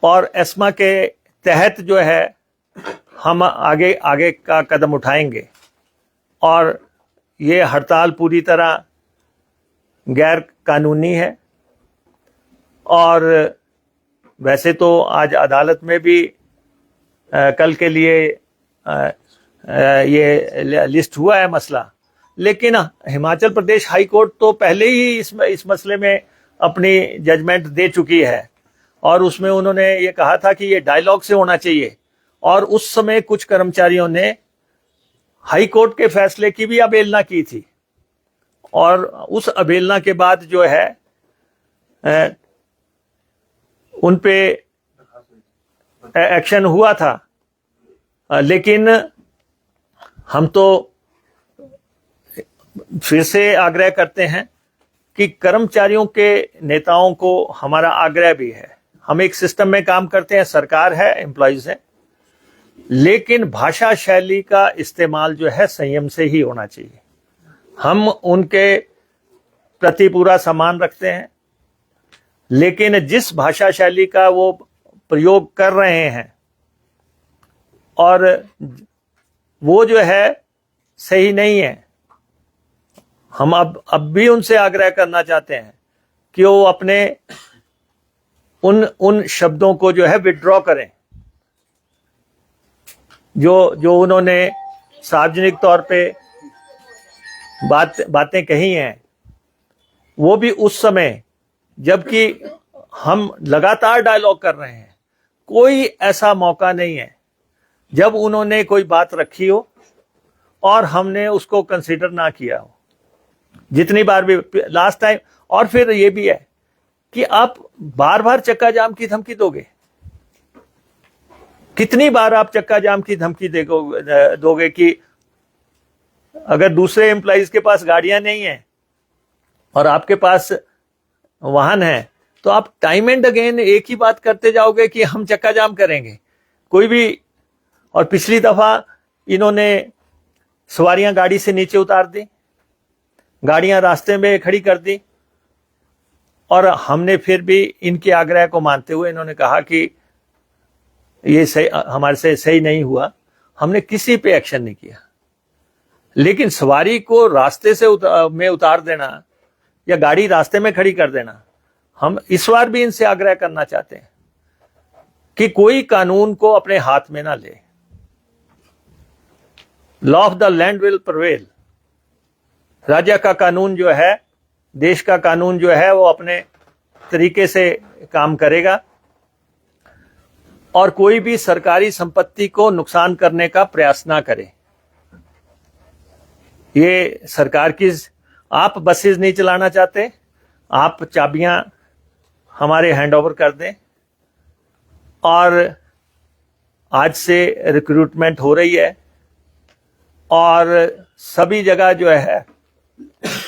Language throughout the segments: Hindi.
और एस्मा के तहत जो है हम आगे आगे का कदम उठाएंगे और ये हड़ताल पूरी तरह गैर कानूनी है। और वैसे तो आज अदालत में भी कल के लिए ये लिस्ट हुआ है मसला, लेकिन हिमाचल प्रदेश हाई कोर्ट तो पहले ही इस मसले में अपनी जजमेंट दे चुकी है और उसमें उन्होंने ये कहा था कि ये डायलॉग से होना चाहिए। और उस समय कुछ कर्मचारियों ने हाई कोर्ट के फैसले की भी अवहेलना की थी और उस अवहेलना के बाद जो है उन पे एक्शन हुआ था। लेकिन हम तो फिर से आग्रह करते हैं कि कर्मचारियों के नेताओं को हमारा आग्रह भी है, हम एक सिस्टम में काम करते हैं, सरकार है, एम्प्लॉइज है, लेकिन भाषा शैली का इस्तेमाल जो है संयम से ही होना चाहिए। हम उनके प्रति पूरा सम्मान रखते हैं, लेकिन जिस भाषा शैली का वो प्रयोग कर रहे हैं और वो जो है सही नहीं है, हम अब भी उनसे आग्रह करना चाहते हैं कि वो अपने उन शब्दों को जो है विड्रॉ करें जो उन्होंने सार्वजनिक तौर पे बातें कही हैं, वो भी उस समय जबकि हम लगातार डायलॉग कर रहे हैं। कोई ऐसा मौका नहीं है जब उन्होंने कोई बात रखी हो और हमने उसको कंसीडर ना किया हो। जितनी बार भी लास्ट टाइम, और फिर ये भी है कि आप बार बार चक्का जाम की धमकी दोगे, कितनी बार आप चक्का जाम की धमकी दोगे कि अगर दूसरे एम्प्लॉइज के पास गाड़ियां नहीं है और आपके पास वाहन है तो आप टाइम एंड अगेन एक ही बात करते जाओगे कि हम चक्का जाम करेंगे कोई भी। और पिछली दफा इन्होंने सवारियां गाड़ी से नीचे उतार दी, गाड़ियां रास्ते में खड़ी कर दी और हमने फिर भी इनके आग्रह को मानते हुए इन्होंने कहा कि ये सही, हमारे से सही नहीं हुआ, हमने किसी पे एक्शन नहीं किया। लेकिन सवारी को रास्ते से में उतार देना या गाड़ी रास्ते में खड़ी कर देना, हम इस बार भी इनसे आग्रह करना चाहते हैं कि कोई कानून को अपने हाथ में ना ले। Law of the land will prevail. राज्य का कानून जो है, देश का कानून जो है, वो अपने तरीके से काम करेगा और कोई भी सरकारी संपत्ति को नुकसान करने का प्रयास ना करे। ये सरकार की, आप बसेस नहीं चलाना चाहते, आप चाबियां हमारे हैंडओवर कर दें। और आज से रिक्रूटमेंट हो रही है और सभी जगह जो है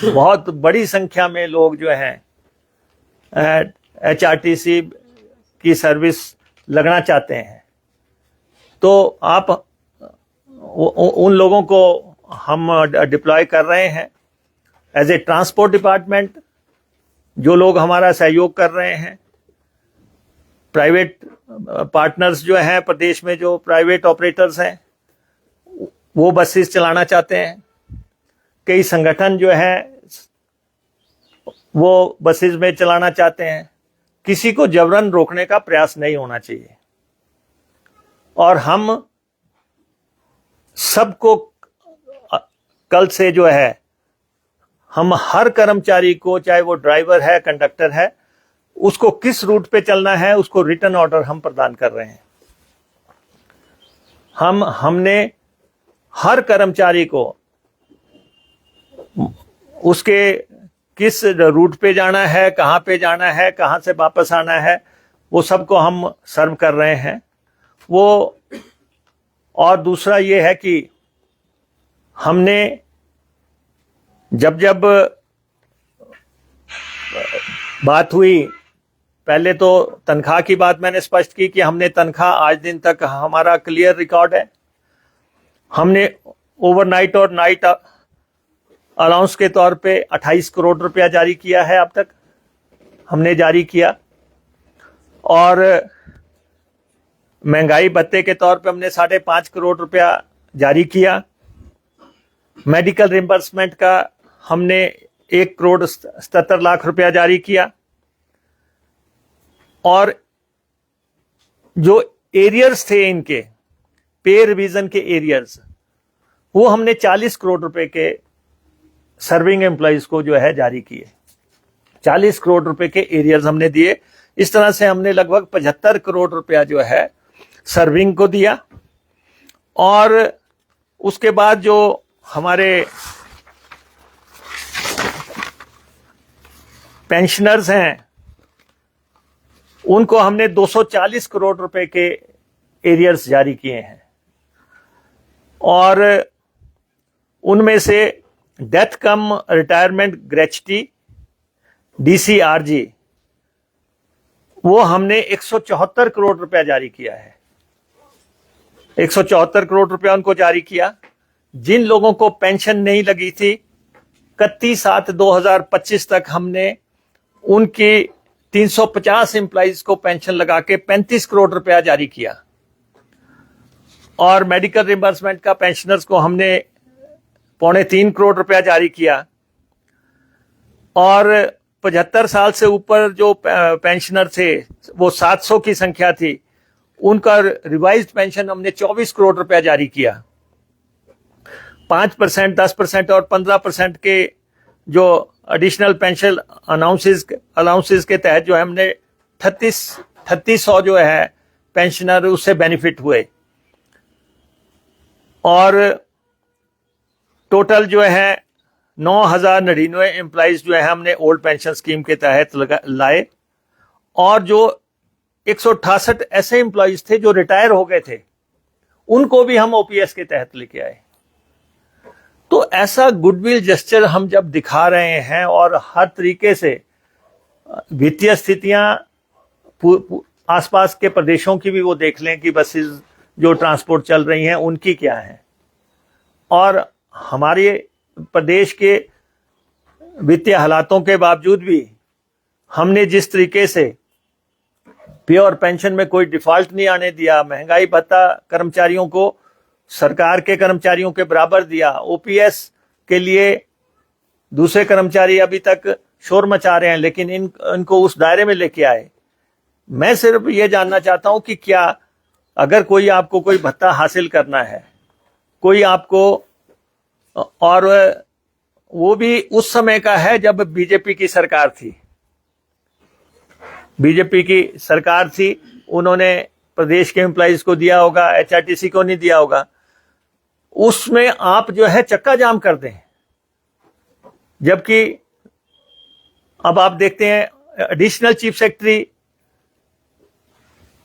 बहुत बड़ी संख्या में लोग जो हैं HRTC की सर्विस लगना चाहते हैं। तो आप उन लोगों को हम डिप्लॉय कर रहे हैं एज ए ट्रांसपोर्ट डिपार्टमेंट। जो लोग हमारा सहयोग कर रहे हैं, प्राइवेट पार्टनर्स जो हैं प्रदेश में, जो प्राइवेट ऑपरेटर्स हैं, वो बसेस चलाना चाहते हैं। कई संगठन जो हैं वो बसेस में चलाना चाहते हैं। किसी को जबरन रोकने का प्रयास नहीं होना चाहिए और हम सबको कल से जो है, हम हर कर्मचारी को, चाहे वो ड्राइवर है, कंडक्टर है, उसको किस रूट पे चलना है उसको रिटर्न ऑर्डर हम प्रदान कर रहे हैं। हमने हर कर्मचारी को उसके किस रूट पे जाना है, कहां पे जाना है, कहां से वापस आना है, वो सबको हम सर्व कर रहे हैं वो। और दूसरा ये है कि हमने जब बात हुई, पहले तो तनख्वाह की बात मैंने स्पष्ट की कि हमने तनख्वाह आज दिन तक हमारा क्लियर रिकॉर्ड है। हमने ओवरनाइट और नाइट अलाउंस के तौर पे 28 करोड़ रुपया जारी किया है, अब तक हमने जारी किया। और महंगाई भत्ते के तौर पे हमने 5.5 करोड़ रुपया जारी किया। मेडिकल रिम्बर्समेंट का हमने 1,77,00,000 रुपया जारी किया। और जो एरियर्स थे इनके पे रिवीजन के एरियर्स, वो हमने 40 करोड़ रुपए के सर्विंग एम्प्लॉइज को जो है जारी किए। 40 करोड़ रुपए के एरियर्स हमने दिए। इस तरह से हमने लगभग 75 करोड़ रुपया जो है सर्विंग को दिया। और उसके बाद जो हमारे पेंशनर्स हैं उनको हमने 240 करोड़ रुपए के एरियर्स जारी किए हैं। और उनमें से डेथ कम रिटायरमेंट ग्रेच्युटी DCRG वो हमने 174 करोड़ रुपया जारी किया है। 174 करोड़ रुपया उनको जारी किया। जिन लोगों को पेंशन नहीं लगी थी 31/7/2025 तक हमने उनकी 350 एम्प्लॉइज को पेंशन लगा के 35 करोड़ रुपया जारी किया। और मेडिकल रिम्बर्समेंट का पेंशनर्स को हमने 2.25 करोड़ रुपया जारी किया। और 75 साल से ऊपर जो पेंशनर थे वो 700 की संख्या थी, उनका रिवाइज्ड पेंशन हमने 24 करोड़ रुपया जारी किया। 5%, 10% और 15% के जो एडिशनल पेंशन अलाउंसेस के तहत जो हमने 3600 जो है पेंशनर उससे बेनिफिट हुए। और टोटल जो है 9,099 एम्प्लॉइज जो है हमने ओल्ड पेंशन स्कीम के तहत लाए। और जो 168 ऐसे एम्प्लॉइज थे जो रिटायर हो गए थे उनको भी हम OPS के तहत लेके आए। तो ऐसा गुडविल जेस्चर हम जब दिखा रहे हैं और हर तरीके से वित्तीय स्थितियां आसपास के प्रदेशों की भी वो देख लें कि बसेस जो ट्रांसपोर्ट चल रही हैं उनकी क्या है, और हमारे प्रदेश के वित्तीय हालातों के बावजूद भी हमने जिस तरीके से प्योर पेंशन में कोई डिफॉल्ट नहीं आने दिया, महंगाई भत्ता कर्मचारियों को सरकार के कर्मचारियों के बराबर दिया, OPS के लिए दूसरे कर्मचारी अभी तक शोर मचा रहे हैं लेकिन इनको उस दायरे में लेके आए। मैं सिर्फ ये जानना चाहता हूं कि क्या अगर कोई आपको कोई भत्ता हासिल करना है, कोई आपको, और वो भी उस समय का है जब बीजेपी की सरकार थी, बीजेपी की सरकार थी, उन्होंने प्रदेश के एम्प्लॉइज को दिया होगा, HRTC को नहीं दिया होगा, उसमें आप जो है चक्का जाम कर दें। जबकि अब आप देखते हैं एडिशनल चीफ सेक्रेटरी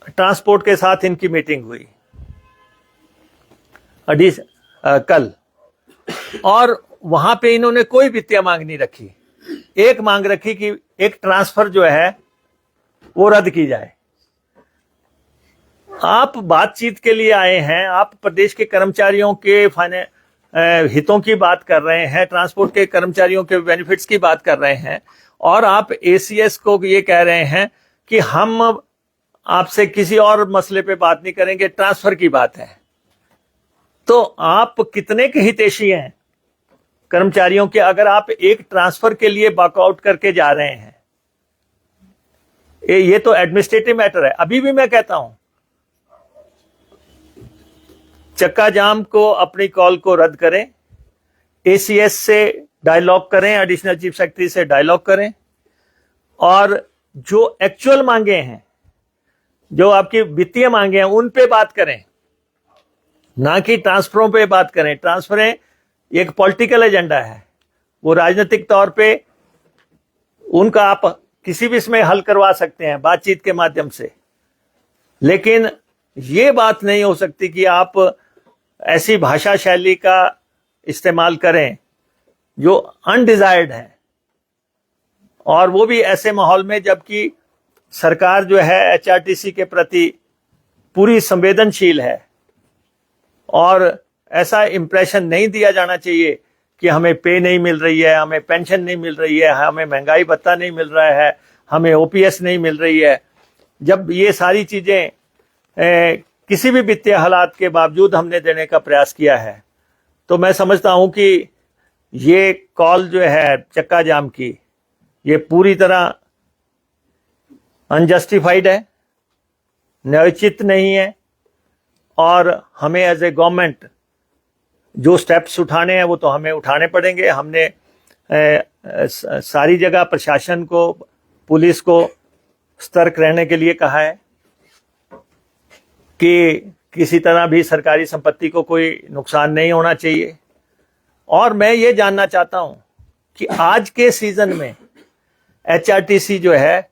ट्रांसपोर्ट के साथ इनकी मीटिंग हुई कल, और वहां पे इन्होंने कोई वित्तीय मांग नहीं रखी। एक मांग रखी कि एक ट्रांसफर जो है वो रद्द की जाए। आप बातचीत के लिए आए हैं, आप प्रदेश के कर्मचारियों के हितों की बात कर रहे हैं, ट्रांसपोर्ट के कर्मचारियों के बेनिफिट्स की बात कर रहे हैं, और आप ACS को ये कह रहे हैं कि हम आपसे किसी और मसले पे बात नहीं करेंगे, ट्रांसफर की बात है। तो आप कितने के हितैषी हैं कर्मचारियों के, अगर आप एक ट्रांसफर के लिए वॉकआउट करके जा रहे हैं? ये तो एडमिनिस्ट्रेटिव मैटर है। अभी भी मैं कहता हूं चक्का जाम को, अपनी कॉल को रद्द करें, ACS से डायलॉग करें, एडिशनल चीफ सेक्रेटरी से डायलॉग करें, और जो एक्चुअल मांगे हैं, जो आपकी वित्तीय मांगे हैं, उन पे बात करें, ना कि ट्रांसफरों पे बात करें। ट्रांसफरें एक पॉलिटिकल एजेंडा है, वो राजनीतिक तौर पे उनका आप किसी भी इसमें हल करवा सकते हैं बातचीत के माध्यम से, लेकिन ये बात नहीं हो सकती कि आप ऐसी भाषा शैली का इस्तेमाल करें जो अनडिजायर्ड है, और वो भी ऐसे माहौल में जबकि सरकार जो है HRTC के प्रति पूरी संवेदनशील है। और ऐसा इंप्रेशन नहीं दिया जाना चाहिए कि हमें पे नहीं मिल रही है, हमें पेंशन नहीं मिल रही है, हमें महंगाई भत्ता नहीं मिल रहा है, हमें OPS नहीं मिल रही है। जब ये सारी चीजें किसी भी वित्तीय हालात के बावजूद हमने देने का प्रयास किया है। तो मैं समझता हूं कि ये कॉल जो है चक्का जाम की, ये पूरी तरह अनजस्टिफाइड है, न्यायोचित नहीं है, और हमें एज ए गवर्नमेंट जो स्टेप्स उठाने हैं वो तो हमें उठाने पड़ेंगे। हमने सारी जगह प्रशासन को, पुलिस को सतर्क रहने के लिए कहा है कि किसी तरह भी सरकारी संपत्ति को कोई नुकसान नहीं होना चाहिए। और मैं ये जानना चाहता हूं कि आज के सीजन में एचआरटीसी जो है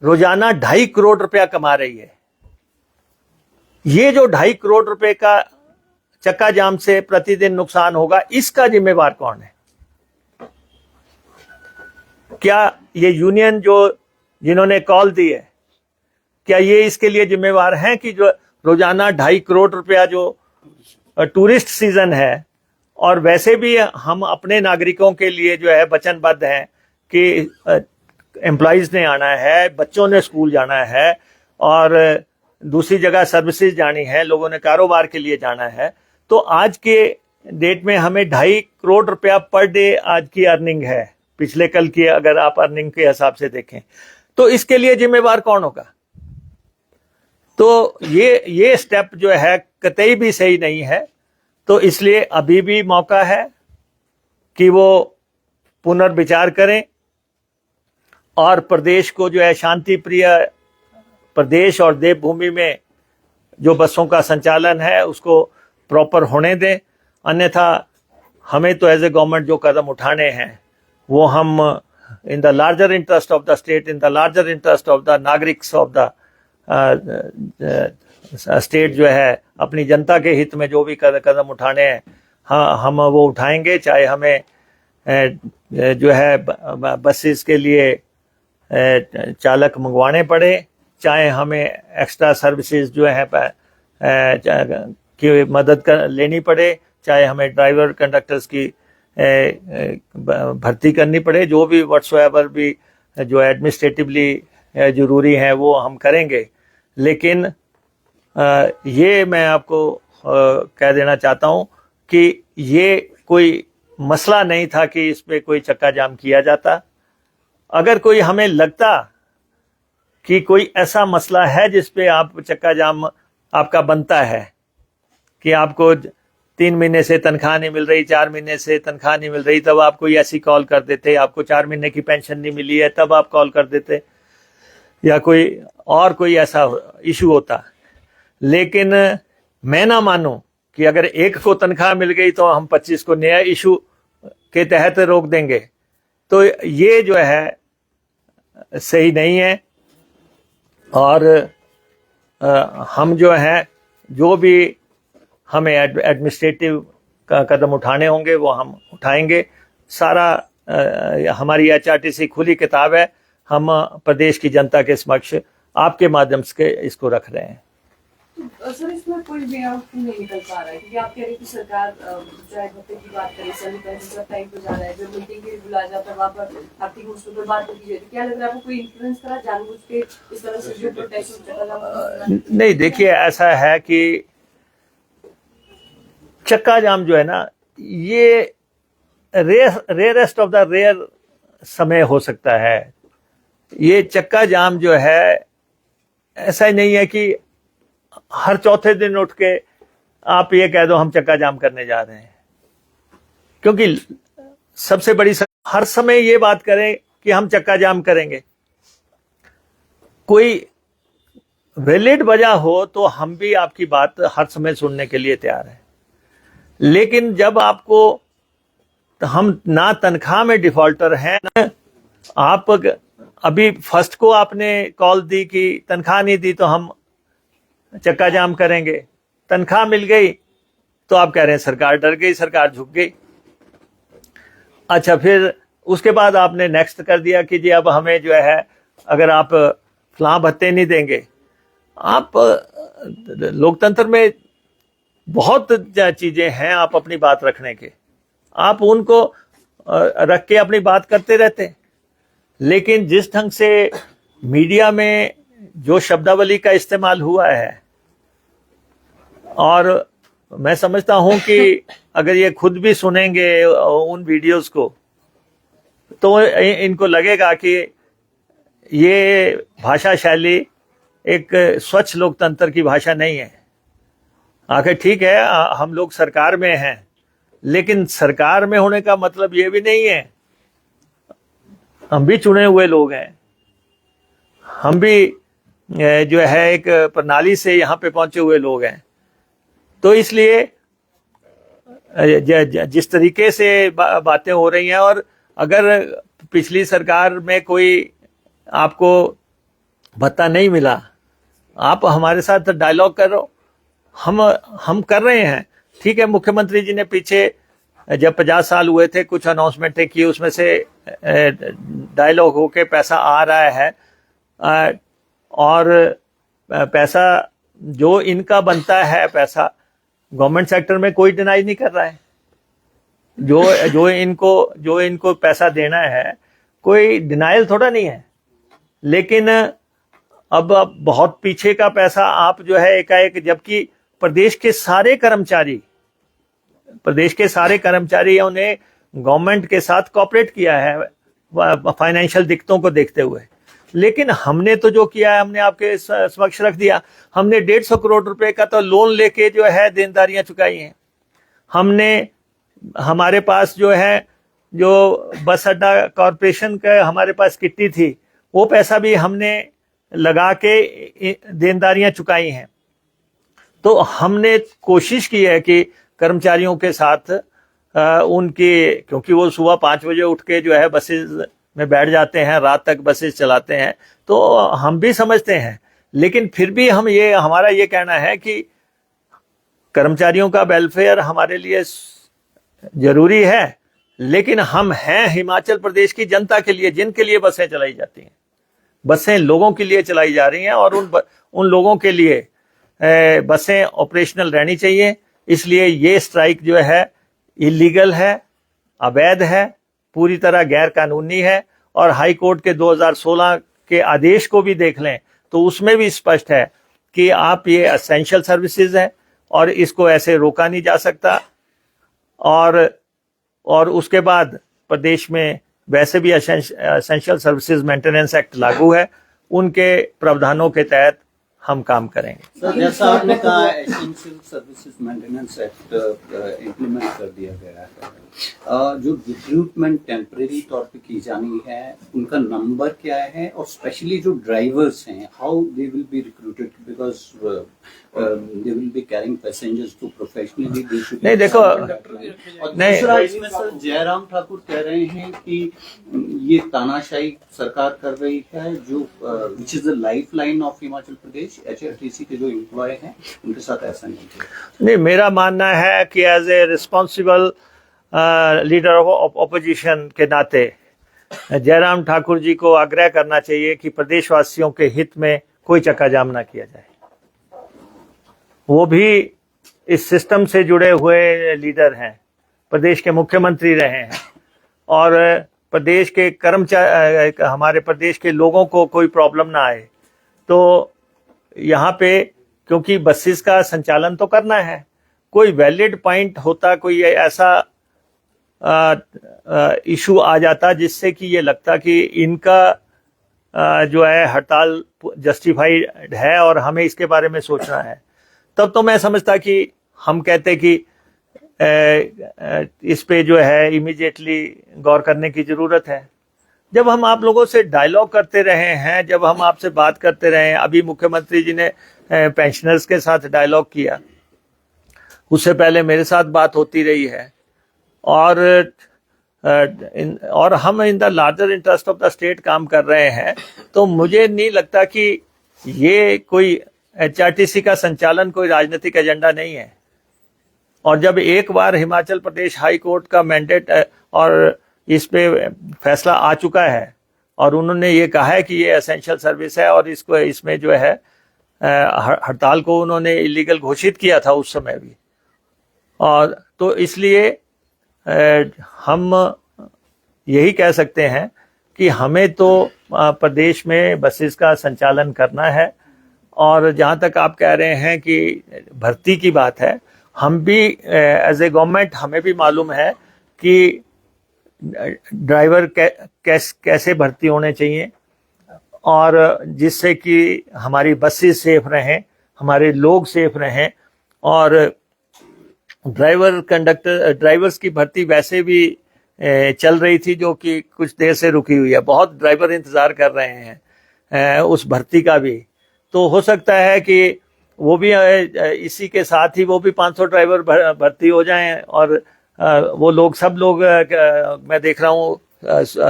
रोजाना 2.5 करोड़ रुपया कमा रही है। ये जो 2.5 करोड़ रुपए का चक्का जाम से प्रतिदिन नुकसान होगा, इसका जिम्मेवार कौन है? क्या ये यूनियन जिन्होंने कॉल दी है, क्या ये इसके लिए जिम्मेवार हैं कि जो रोजाना 2.5 करोड़ रुपया जो टूरिस्ट सीजन है, और वैसे भी हम अपने नागरिकों के लिए जो है वचनबद्ध हैं कि एम्प्लॉइज ने आना है, बच्चों ने स्कूल जाना है, और दूसरी जगह सर्विसेज जानी है, लोगों ने कारोबार के लिए जाना है, तो आज के डेट में हमें 2.5 करोड़ रुपया पर डे आज की अर्निंग है। पिछले कल की अगर आप अर्निंग के हिसाब से देखें तो इसके लिए जिम्मेवार कौन होगा? तो ये स्टेप जो है कतई भी सही नहीं है। तो इसलिए अभी भी मौका है कि वो पुनर्विचार करें और प्रदेश को जो है शांति प्रिय प्रदेश और देवभूमि में जो बसों का संचालन है उसको प्रॉपर होने दें। अन्यथा हमें तो एज ए गवर्नमेंट जो कदम उठाने हैं वो हम in the larger interest of the state, in the larger interest of the नागरिक्स ऑफ द स्टेट जो है, अपनी जनता के हित में जो भी कदम उठाने हैं हम वो उठाएंगे। चाहे हमें जो है बसेस के लिए चालक मंगवाने पड़े, चाहे हमें एक्स्ट्रा सर्विसेज जो है की मदद लेनी पड़े, चाहे हमें ड्राइवर कंडक्टर्स की भर्ती करनी पड़े, जो भी व्हाट्सएवर भी जो एडमिनिस्ट्रेटिवली जरूरी है वो हम करेंगे। लेकिन ये मैं आपको कह देना चाहता हूं कि ये कोई मसला नहीं था कि इस पे कोई चक्का जाम किया जाता। अगर कोई हमें लगता कि कोई ऐसा मसला है जिस पे आप चक्का जाम आपका बनता है कि आपको 3 महीने से तनख्वाह नहीं मिल रही, 4 महीने से तनख्वाह नहीं मिल रही, तब आप कोई ऐसी कॉल कर देते। आपको 4 महीने की पेंशन नहीं मिली है तब आप कॉल कर देते, या कोई ऐसा इशू होता। लेकिन मैं ना मानूं कि अगर एक को तनख्वाह मिल गई तो हम 25 को नया इशू के तहत रोक देंगे, तो ये जो है सही नहीं है। और हम जो है जो भी हमें एडमिनिस्ट्रेटिव का कदम उठाने होंगे वो हम उठाएंगे। सारा हमारी एचआरटीसी खुली किताब है, हम प्रदेश की जनता के समक्ष आपके माध्यम से इसको रख रहे हैं। सर, इसमें कोई वे आउट नहीं निकल पा रहा है क्योंकि आप कह रहे हैं कि सरकार चाहे भत्ते की बात करे, सैनिटाइजर टाइम पे जा रहा है, जब मीटिंग के लिए बुलाया जाता है वहाँ पर आपकी मुश्किल पर बात की जाती है। क्या लग रहा है आपको कोई इन्फ्लुएंस करा जानबूझ के इस तरह से जो प्रोटेस्ट? नहीं, देखिए ऐसा है कि चक्का जाम जो है ना, ये रेयरेस्ट ऑफ द रेयर समय हो सकता है। ये चक्का जाम जो है ऐसा ही नहीं है कि हर चौथे दिन उठ के आप ये कह दो हम चक्का जाम करने जा रहे हैं, क्योंकि सबसे बड़ी हर समय ये बात करें कि हम चक्का जाम करेंगे। कोई वैलिड वजह हो तो हम भी आपकी बात हर समय सुनने के लिए तैयार हैं। लेकिन जब आपको हम ना तनख्वाह में डिफॉल्टर हैं, ना आप अभी फर्स्ट को आपने कॉल दी कि तनख्वाह नहीं दी तो हम चक्का जाम करेंगे, तनख्वाह मिल गई तो आप कह रहे हैं सरकार डर गई, सरकार झुक गई। अच्छा, फिर उसके बाद आपने नेक्स्ट कर दिया कि जी अब हमें जो है अगर आप फलां भत्ते नहीं देंगे। आप लोकतंत्र में बहुत चीजें हैं आप अपनी बात रखने के, आप उनको रख के अपनी बात करते रहते। लेकिन जिस ढंग से मीडिया में जो शब्दावली का इस्तेमाल हुआ है और मैं समझता हूं कि अगर ये खुद भी सुनेंगे उन वीडियोस को तो इनको लगेगा कि ये भाषा शैली एक स्वच्छ लोकतंत्र की भाषा नहीं है। आखिर ठीक है, हम लोग सरकार में हैं, लेकिन सरकार में होने का मतलब ये भी नहीं है, हम भी चुने हुए लोग हैं, हम भी जो है एक प्रणाली से यहाँ पे पहुंचे हुए लोग हैं। तो इसलिए जिस तरीके से बातें हो रही हैं, और अगर पिछली सरकार में कोई आपको भत्ता नहीं मिला, आप हमारे साथ डायलॉग करो, हम कर रहे हैं। ठीक है, मुख्यमंत्री जी ने पीछे जब 50 साल हुए थे कुछ अनाउंसमेंटें की, उसमें से डायलॉग होके पैसा आ रहा है, और पैसा जो इनका बनता है, पैसा गवर्नमेंट सेक्टर में कोई डिनाई नहीं कर रहा है। जो इनको पैसा देना है, कोई डिनाइल थोड़ा नहीं है। लेकिन अब बहुत पीछे का पैसा आप जो है एकाएक, जबकि प्रदेश के सारे कर्मचारियों ने गवर्नमेंट के साथ कोऑपरेट किया है फाइनेंशियल दिक्कतों को देखते हुए, लेकिन हमने तो जो किया है हमने आपके समक्ष रख दिया। हमने 150 करोड़ रुपए का तो लोन लेके जो है देनदारियां चुकाई हैं। हमारे पास जो है, जो बस अड्डा कॉरपोरेशन का हमारे पास किट्टी थी, वो पैसा भी हमने लगा के देनदारियां चुकाई हैं। तो हमने कोशिश की है कि कर्मचारियों के साथ उनके, क्योंकि वो सुबह 5 बजे उठ के जो है बसेज में बैठ जाते हैं, रात तक बसेज चलाते हैं, तो हम भी समझते हैं, लेकिन फिर भी हमारा ये कहना है कि कर्मचारियों का वेलफेयर हमारे लिए जरूरी है, लेकिन हम हैं हिमाचल प्रदेश की जनता के लिए, जिनके लिए बसें चलाई जाती हैं। बसें लोगों के लिए चलाई जा रही हैं, और उन लोगों के लिए बसें ऑपरेशनल रहनी चाहिए। इसलिए ये स्ट्राइक जो है इलीगल है, अवैध है, पूरी तरह गैर कानूनी है। और हाई कोर्ट के 2016 के आदेश को भी देख लें तो उसमें भी स्पष्ट है कि आप ये एसेंशियल सर्विसेज है और इसको ऐसे रोका नहीं जा सकता। और उसके बाद प्रदेश में वैसे भी एसेंशियल सर्विसेज मेंटेनेंस एक्ट लागू है, उनके प्रावधानों के तहत हम काम करेंगे। सर, जैसा आपने कहा essential services maintenance act implement कर दिया गया है, जो रिक्रूटमेंट टेम्परेरी तौर पे की जानी है, उनका नंबर क्या है, और स्पेशली जो ड्राइवर्स हैं, how they will be recruited, because they will be carrying passengers to professionally. नहीं देखो, नहीं, दूसरा इसमें सर जयराम ठाकुर कह रहे हैं कि ये तानाशाही सरकार कर रही है, जो which is the life line of Himachal Pradesh. HRTC के जो एम्प्लॉय हैं उनके साथ ऐसा नहीं। मेरा मानना है कि as a responsible leader of opposition के नाते जयराम ठाकुर जी को आग्रह करना चाहिए कि प्रदेशवासियों के हित में कोई चक्का जाम ना किया जाए। वो भी इस सिस्टम से जुड़े हुए लीडर हैं, प्रदेश के मुख्यमंत्री रहे हैं, और प्रदेश के कर्मचारी, हमारे प्रदेश के लोगों को कोई प्रॉब्लम ना आए। तो यहाँ पे क्योंकि बसेस का संचालन तो करना है, कोई वैलिड पॉइंट होता, कोई ऐसा इशू आ जाता जिससे कि ये लगता कि इनका जो है हड़ताल जस्टिफाइड है और हमें इसके बारे में सोचना है, तब तो मैं समझता कि हम कहते कि इस पे जो है इमीडिएटली गौर करने की जरूरत है। जब हम आप लोगों से डायलॉग करते रहे हैं, जब हम आपसे बात करते रहे हैं, अभी मुख्यमंत्री जी ने पेंशनर्स के साथ डायलॉग किया, उससे पहले मेरे साथ बात होती रही है, और हम in the larger interest of the state काम कर रहे हैं। तो मुझे नहीं लगता कि ये कोई HRTC का संचालन कोई राजनीतिक एजेंडा नहीं है। और जब एक बार हिमाचल प्रदेश हाई कोर्ट का मैंडेट और इस पे फैसला आ चुका है, और उन्होंने ये कहा है कि ये एसेंशियल सर्विस है, और इसको इसमें जो है हड़ताल को उन्होंने इलीगल घोषित किया था उस समय भी, और तो इसलिए हम यही कह सकते हैं कि हमें तो प्रदेश में बसेस का संचालन करना है, और जहाँ तक आप कह रहे हैं कि भर्ती की बात है, हम भी एज ए गवर्नमेंट हमें भी मालूम है कि ड्राइवर कैसे भर्ती होने चाहिए, और जिससे कि हमारी बसेस सेफ रहें, हमारे लोग सेफ रहें। और ड्राइवर्स की भर्ती वैसे भी चल रही थी, जो कि कुछ देर से रुकी हुई है। बहुत ड्राइवर इंतज़ार कर रहे हैं उस भर्ती का भी। तो हो सकता है कि वो भी इसी के साथ ही वो भी 500 ड्राइवर भर्ती हो जाएं, और वो लोग सब लोग मैं देख रहा हूँ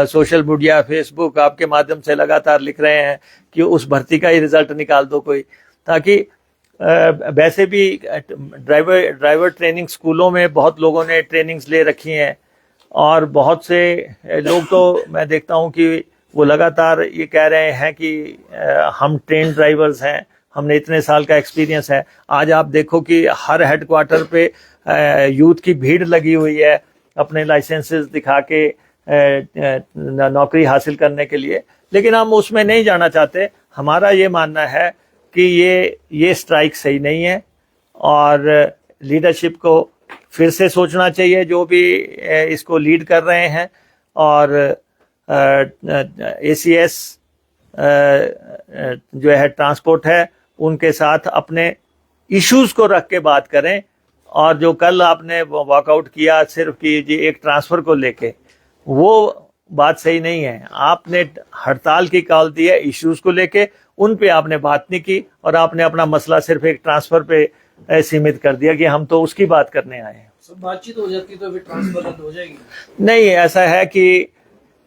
सोशल मीडिया, फेसबुक आपके माध्यम से लगातार लिख रहे हैं कि उस भर्ती का ही रिजल्ट निकाल दो कोई, ताकि वैसे भी ड्राइवर ट्रेनिंग स्कूलों में बहुत लोगों ने ट्रेनिंग्स ले रखी हैं, और बहुत से लोग तो मैं देखता हूँ कि वो लगातार ये कह रहे हैं कि हम ट्रेन ड्राइवर्स हैं, हमने इतने साल का एक्सपीरियंस है। आज आप देखो कि हर हेडक्वार्टर पे यूथ की भीड़ लगी हुई है अपने लाइसेंसेस दिखा के नौकरी हासिल करने के लिए, लेकिन हम उसमें नहीं जाना चाहते। हमारा ये मानना है कि ये स्ट्राइक सही नहीं है, और लीडरशिप को फिर से सोचना चाहिए, जो भी इसको लीड कर रहे हैं। और ACS जो है ट्रांसपोर्ट है, उनके साथ अपने इश्यूज को रख के बात करें। और जो कल आपने वॉकआउट किया सिर्फ कि जी एक ट्रांसफर को लेके, वो बात सही नहीं है। आपने हड़ताल की कॉल दी है इश्यूज को लेके, उन पे आपने बात नहीं की, और आपने अपना मसला सिर्फ एक ट्रांसफर पे सीमित कर दिया कि हम तो उसकी बात करने आए हैं। सब बातचीत हो जाती तो फिर ट्रांसफर रद्द हो जाएगी? नहीं, ऐसा है कि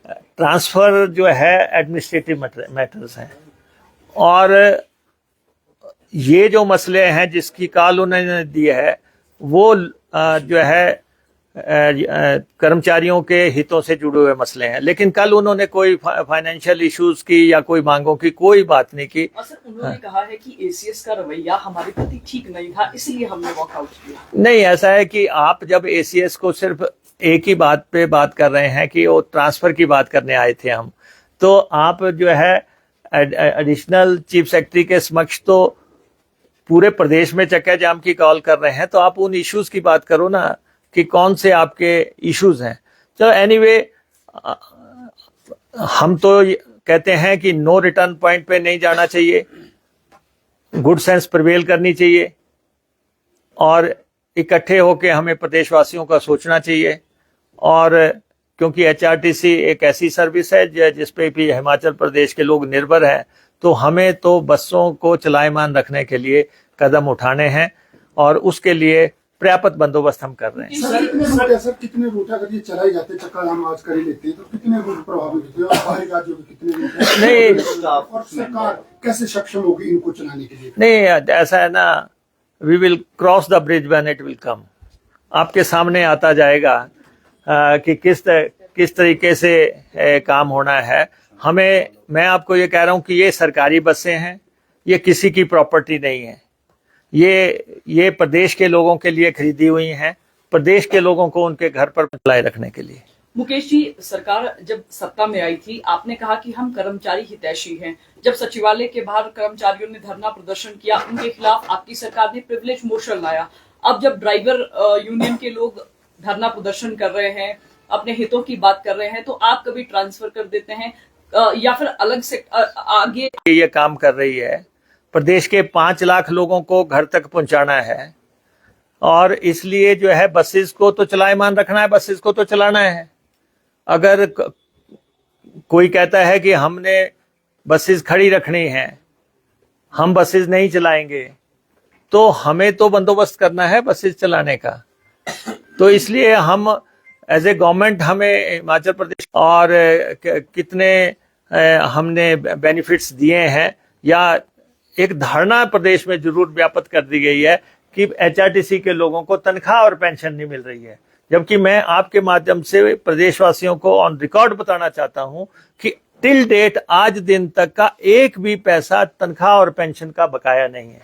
ट्रांसफर जो है एडमिनिस्ट्रेटिव मैटर्स हैं, और ये जो मसले हैं जिसकी कॉल उन्होंने दी है, वो जो है कर्मचारियों के हितों से जुड़े हुए मसले हैं। लेकिन कल उन्होंने कोई फाइनेंशियल इश्यूज की या कोई मांगों की कोई बात नहीं की। सर, उन्होंने कहा है कि ACS का रवैया हमारे प्रति ठीक नहीं था, इसलिए हमने वॉकआउट किया। नहीं, ऐसा है कि आप जब ACS को सिर्फ एक ही बात पे बात कर रहे हैं कि वो ट्रांसफर की बात करने आए थे हम, तो आप जो है एडिशनल चीफ सेक्रेटरी के समक्ष तो पूरे प्रदेश में चक्का जाम की कॉल कर रहे हैं, तो आप उन इश्यूज की बात करो ना कि कौन से आपके इश्यूज हैं। तो एनीवे, हम तो कहते हैं कि नो रिटर्न पॉइंट पे नहीं जाना चाहिए, गुड सेंस प्रिवेल करनी चाहिए, और इकट्ठे होकर हमें प्रदेशवासियों का सोचना चाहिए। और क्योंकि HRTC एक ऐसी सर्विस है जिस पे भी हिमाचल प्रदेश के लोग निर्भर हैं, तो हमें तो बसों को चलायमान रखने के लिए कदम उठाने हैं, और उसके लिए पर्याप्त बंदोबस्त हम कर रहे हैं। सर, कितने रूट अगर ये चलाए जाते, चक्का हम आज कर ही लेते हैं, तो कितने रूट प्रभावित होते हैं, और बाहरी राज्यों के कितने रूट हैं? नहीं, और सरकार कैसे सक्षम होगी इनको चलाने के लिए? नहीं, ऐसा है ना, we will cross the bridge when it will come. आपके सामने आता जाएगा कि किस तरीके से काम होना है। मैं आपको ये कह रहा हूँ कि ये सरकारी बसें हैं, ये किसी की प्रॉपर्टी नहीं है। ये प्रदेश के लोगों के लिए खरीदी हुई हैं, प्रदेश के लोगों को उनके घर पर चलाए रखने के लिए। मुकेश जी, सरकार जब सत्ता में आई थी, आपने कहा कि हम कर्मचारी हितैषी हैं। जब सचिवालय के बाहर कर्मचारियों ने धरना प्रदर्शन किया, उनके खिलाफ आपकी सरकार ने प्रिविलेज मोशन लाया। अब जब ड्राइवर यूनियन के लोग धरना प्रदर्शन कर रहे हैं, अपने हितों की बात कर रहे हैं, तो आप कभी ट्रांसफर कर देते हैं या फिर अलग से आगे ये काम कर रही है। प्रदेश के 5 लाख लोगों को घर तक पहुंचाना है, और इसलिए जो है बसेस को तो चलायमान रखना है, बसेस को तो चलाना है। अगर कोई कहता है कि हमने बसेस खड़ी रखनी है, हम बसेस नहीं चलाएंगे, तो हमें तो बंदोबस्त करना है बसेस चलाने का। तो इसलिए हम एज ए गवर्नमेंट, हमें हिमाचल प्रदेश और कितने हमने बेनिफिट्स दिए हैं, या एक धारणा प्रदेश में जरूर व्याप्त कर दी गई है कि HRTC के लोगों को तनख्वाह और पेंशन नहीं मिल रही है। जबकि मैं आपके माध्यम से प्रदेशवासियों को ऑन रिकॉर्ड बताना चाहता हूं कि टिल डेट आज दिन तक का एक भी पैसा तनख्वाह और पेंशन का बकाया नहीं है।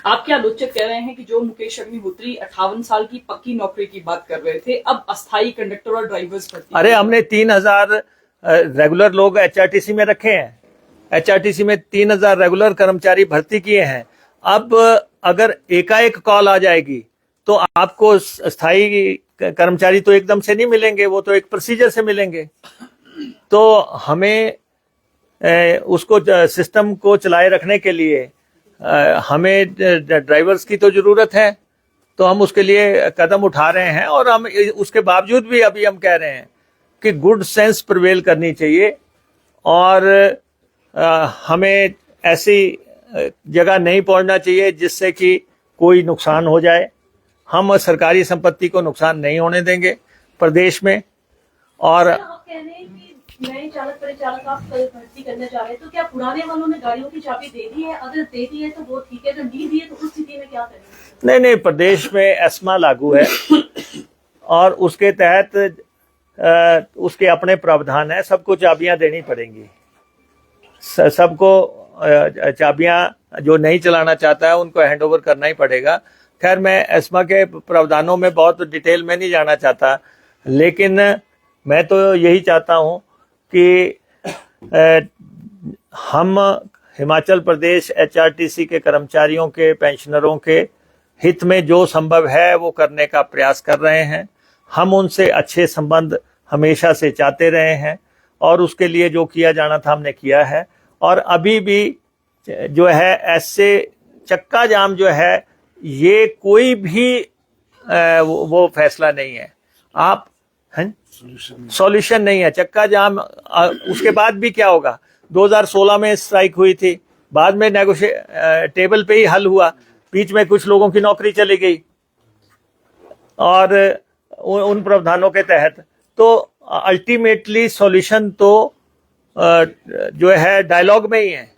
आपके आलोचक कह रहे हैं कि जो मुकेश अग्निहोत्री 58 साल की पक्की नौकरी की बात कर रहे थे, अब अस्थायी कंडक्टर और ड्राइवर्स भर्ती। अरे, हमने 3000 रेगुलर लोग HRTC में रखे हैं, एचआरटीसी में 3000 रेगुलर कर्मचारी भर्ती किए हैं। अब अगर एकाएक कॉल आ जाएगी तो आपको स्थायी कर्मचारी तो एकदम से नहीं मिलेंगे, वो तो एक प्रोसीजर से मिलेंगे। तो हमें उसको सिस्टम को चलाए रखने के लिए हमें ड्राइवर्स की तो जरूरत है, तो हम उसके लिए कदम उठा रहे हैं। और हम उसके बावजूद भी अभी हम कह रहे हैं कि गुड सेंस प्रिवेल करनी चाहिए और हमें ऐसी जगह नहीं पहुंचना चाहिए जिससे कि कोई नुकसान हो जाए। हम सरकारी संपत्ति को नुकसान नहीं होने देंगे प्रदेश में। और आप कह रहे हैं कि नए चालक परिचालक आप भर्ती करने जा रहे हैं, तो क्या पुराने वालों ने गाड़ियों की चाबी दे दी है? अगर दे दी है तो वो ठीक है, अगर नहीं दी है तो उस स्थिति में क्या करेंगे? नहीं, प्रदेश में एस्मा लागू है और उसके तहत उसके अपने प्रावधान है, सबको चाबियां देनी पड़ेंगी। सबको चाबियां जो नहीं चलाना चाहता है उनको हैंडओवर करना ही पड़ेगा। खैर, मैं एस्मा के प्रावधानों में बहुत डिटेल में नहीं जाना चाहता, लेकिन मैं तो यही चाहता हूं कि हम हिमाचल प्रदेश एचआरटीसी के कर्मचारियों के, पेंशनरों के हित में जो संभव है वो करने का प्रयास कर रहे हैं। हम उनसे अच्छे संबंध हमेशा से चाहते रहे हैं और उसके लिए जो किया जाना था हमने किया है। और अभी भी जो है ऐसे चक्का जाम जो है ये कोई भी वो फैसला नहीं है, आप हैं सॉल्यूशन नहीं है। चक्का जाम उसके बाद भी क्या होगा? 2016 में स्ट्राइक हुई थी, बाद में टेबल पे ही हल हुआ, बीच में कुछ लोगों की नौकरी चली गई और उन प्रावधानों के तहत। तो अल्टीमेटली सॉल्यूशन तो जो है डायलॉग में ही है।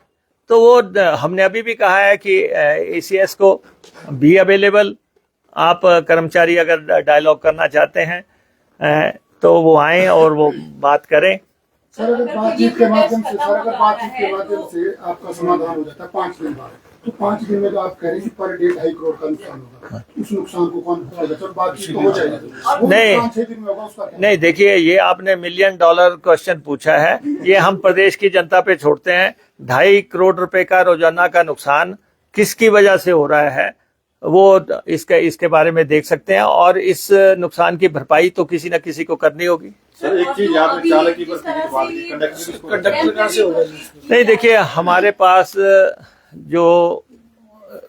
तो वो हमने अभी भी कहा है कि एसीएस को बी अवेलेबल, आप कर्मचारी अगर डायलॉग करना चाहते हैं तो वो आए और वो बात करें। सर, अगर बातचीत के माध्यम से आपका समाधान हो जाता है 5 दिन बाद, तो 5 दिन में जो आप कह रहे हैं पर डे 2.5 करोड़ का नुकसान होगा, उस नुकसान को कौन भरेगा? सर, बातचीत तो हो जाएगी, नहीं 6 दिन में होगा उसका क्या? नहीं, देखिए, ये आपने $1 मिलियन क्वेश्चन पूछा है, ये हम प्रदेश की जनता पे छोड़ते हैं। 2.5 करोड़ रुपए का रोजाना का नुकसान किसकी वजह से हो रहा है वो इसके बारे में देख सकते हैं, और इस नुकसान की भरपाई तो किसी न किसी को करनी होगी। सर, एक चीज यहाँ पे चालक की कंडक्टर कहाँ से होगा? नहीं, देखिए, हमारे पास जो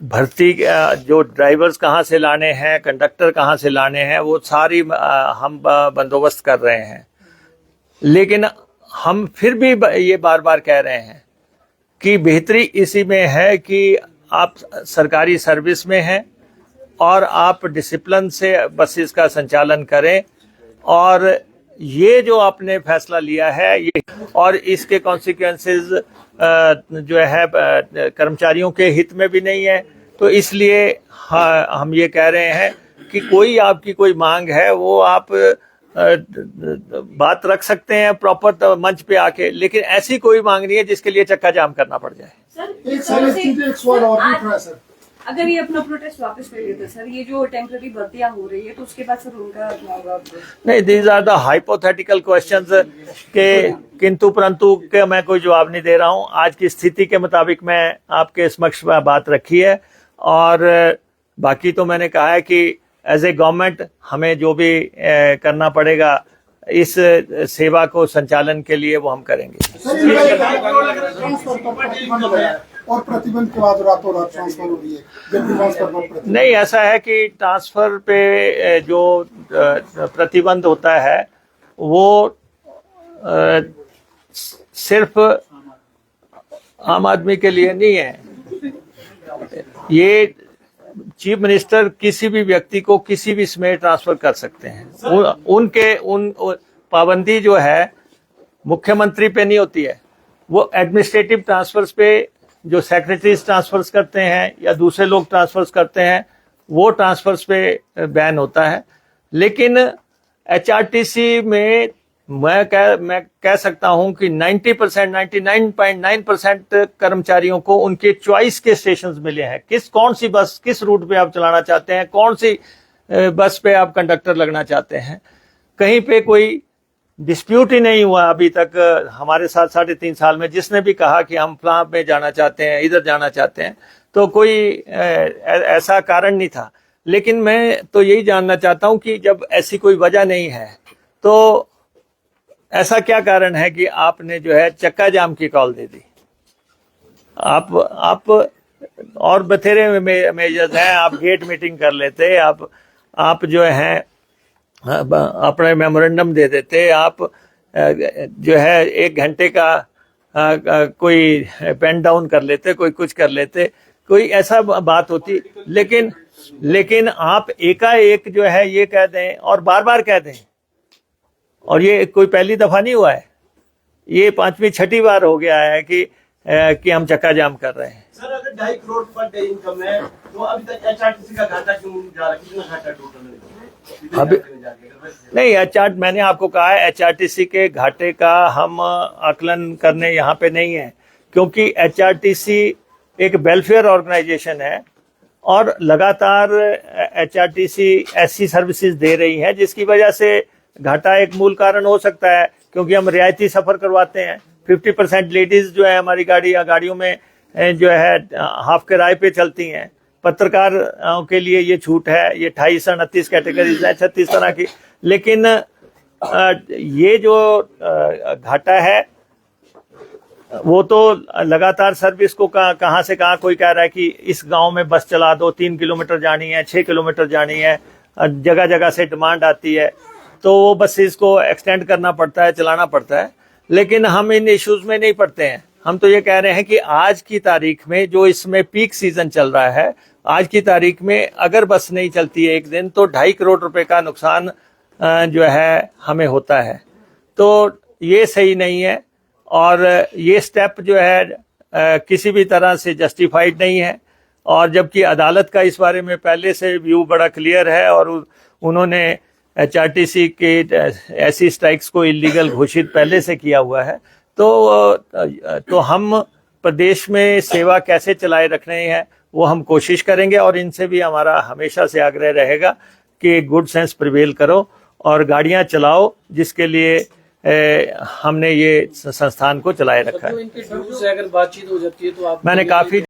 भर्ती जो ड्राइवर्स कहाँ से लाने हैं, कंडक्टर कहाँ से लाने हैं, वो सारी हम बंदोबस्त कर रहे हैं। लेकिन हम फिर भी ये बार बार कह रहे हैं कि बेहतरी इसी में है कि आप सरकारी सर्विस में हैं और आप डिसिप्लिन से बसेस का संचालन करें। और ये जो आपने फैसला लिया है ये, और इसके कॉन्सिक्वेंसेस जो है कर्मचारियों के हित में भी नहीं है। तो इसलिए हम ये कह रहे हैं कि कोई आपकी कोई मांग है वो आप बात रख सकते हैं प्रॉपर मंच पे आके, लेकिन ऐसी कोई मांग नहीं है जिसके लिए चक्का जाम करना पड़ जाए। एक सवाल और भी था सर, अगर ये अपना प्रोटेस्ट वापस ले लेते सर, ये जो टेम्पररी भर्तियां हो रही है तो उसके बाद सर उनका क्या होगा? नहीं, these are the hypothetical questions के किंतु परंतु के मैं कोई जवाब नहीं दे रहा हूं। आज की स्थिति के मुताबिक मैं आपके समक्ष बात रखी है, और बाकी तो मैंने कहा है कि एज ए गवर्नमेंट हमें जो भी करना पड़ेगा इस सेवा को संचालन के लिए वो हम करेंगे। और प्रतिबंध के बाद रातों रात ट्रांसफर हो रही है, जबकि ट्रांसफर पर प्रतिबंध नहीं, ऐसा है कि ट्रांसफर पे जो प्रतिबंध होता है वो सिर्फ आम आदमी के लिए नहीं है। ये चीफ मिनिस्टर किसी भी व्यक्ति को किसी भी समय ट्रांसफर कर सकते हैं। उन पाबंदी जो है मुख्यमंत्री पे नहीं होती है, वो एडमिनिस्ट्रेटिव ट्रांसफर्स पे जो सेक्रेटरीज ट्रांसफर्स करते हैं या दूसरे लोग ट्रांसफर्स करते हैं वो ट्रांसफर्स पे बैन होता है। लेकिन एचआरटीसी में मैं कह सकता हूं कि 90%, 99.9% कर्मचारियों को उनके चॉइस के स्टेशंस मिले हैं। कौन सी बस किस रूट पे आप चलाना चाहते हैं, कौन सी बस पे आप कंडक्टर लगना चाहते हैं। कहीं पे कोई डिस्प्यूट ही नहीं हुआ अभी तक हमारे साथ 3.5 साल में। जिसने भी कहा कि हम फलां में जाना चाहते हैं, इधर जाना चाहते हैं, तो कोई ऐसा कारण नहीं था। लेकिन मैं तो यही जानना चाहता हूं कि जब ऐसी कोई वजह नहीं है तो ऐसा क्या कारण है कि आपने जो है चक्का जाम की कॉल दे दी। आप और बथेरे मेजर्स हैं, आप गेट मीटिंग कर लेते, आप जो हैं अपने मेमोरेंडम दे देते, आप जो है 1 घंटे का कोई पेन डाउन कर लेते, कोई कुछ कर लेते, कोई ऐसा बात होती। लेकिन आप एकाएक जो है ये कह दें और बार बार कह दें, और ये कोई पहली दफा नहीं हुआ है, ये 5वीं 6ठी बार हो गया है कि हम चक्का जाम कर रहे हैं। सर अगर 2.5 करोड़ पर डे इनकम है तो अभी तक एचआरटीसी का घाटा क्यों नहीं जा रहा, कितना घाटा टोटल है अभी नहीं, एचआर मैंने आपको कहा है एचआरटीसी के घाटे का हम आकलन करने यहाँ पे नहीं है, क्योंकि एचआरटीसी एक वेलफेयर ऑर्गेनाइजेशन है और लगातार एचआरटीसी ऐसी सर्विसेज दे रही है जिसकी वजह से घाटा एक मूल कारण हो सकता है, क्योंकि हम रियायती सफर करवाते हैं। 50% लेडीज जो है हमारी गाड़ियों में जो है हाफ किराए पे चलती हैं। पत्रकारों के लिए ये छूट है, ये 28 29 कैटेगरीज है, 36 तरह की। लेकिन ये जो घाटा है वो तो लगातार सर्विस को कहाँ से कहाँ कोई कह रहा है कि इस गांव में बस चला दो, 3 किलोमीटर जानी है, 6 किलोमीटर जानी है, जगह जगह से डिमांड आती है तो वो बसेस को एक्सटेंड करना पड़ता है, चलाना पड़ता है। लेकिन हम इन इश्यूज में नहीं पड़ते हैं। हम तो ये कह रहे हैं कि आज की तारीख में जो इसमें पीक सीजन चल रहा है, आज की तारीख में अगर बस नहीं चलती है एक दिन तो 2.5 करोड़ रुपए का नुकसान जो है हमें होता है। तो ये सही नहीं है और ये स्टेप जो है किसी भी तरह से जस्टिफाइड नहीं है। और जबकि अदालत का इस बारे में पहले से व्यू बड़ा क्लियर है और उन्होंने एचआरटीसी के ऐसी स्ट्राइक्स को इलीगल घोषित पहले से किया हुआ है। तो हम प्रदेश में सेवा कैसे चलाए रखने हैं वो हम कोशिश करेंगे और इनसे भी हमारा हमेशा से आग्रह रहेगा कि गुड सेंस प्रिवेल करो और गाड़ियां चलाओ, जिसके लिए हमने ये संस्थान को चलाए रखा है। इनके से अगर बातचीत हो जाती है तो आप मैंने काफी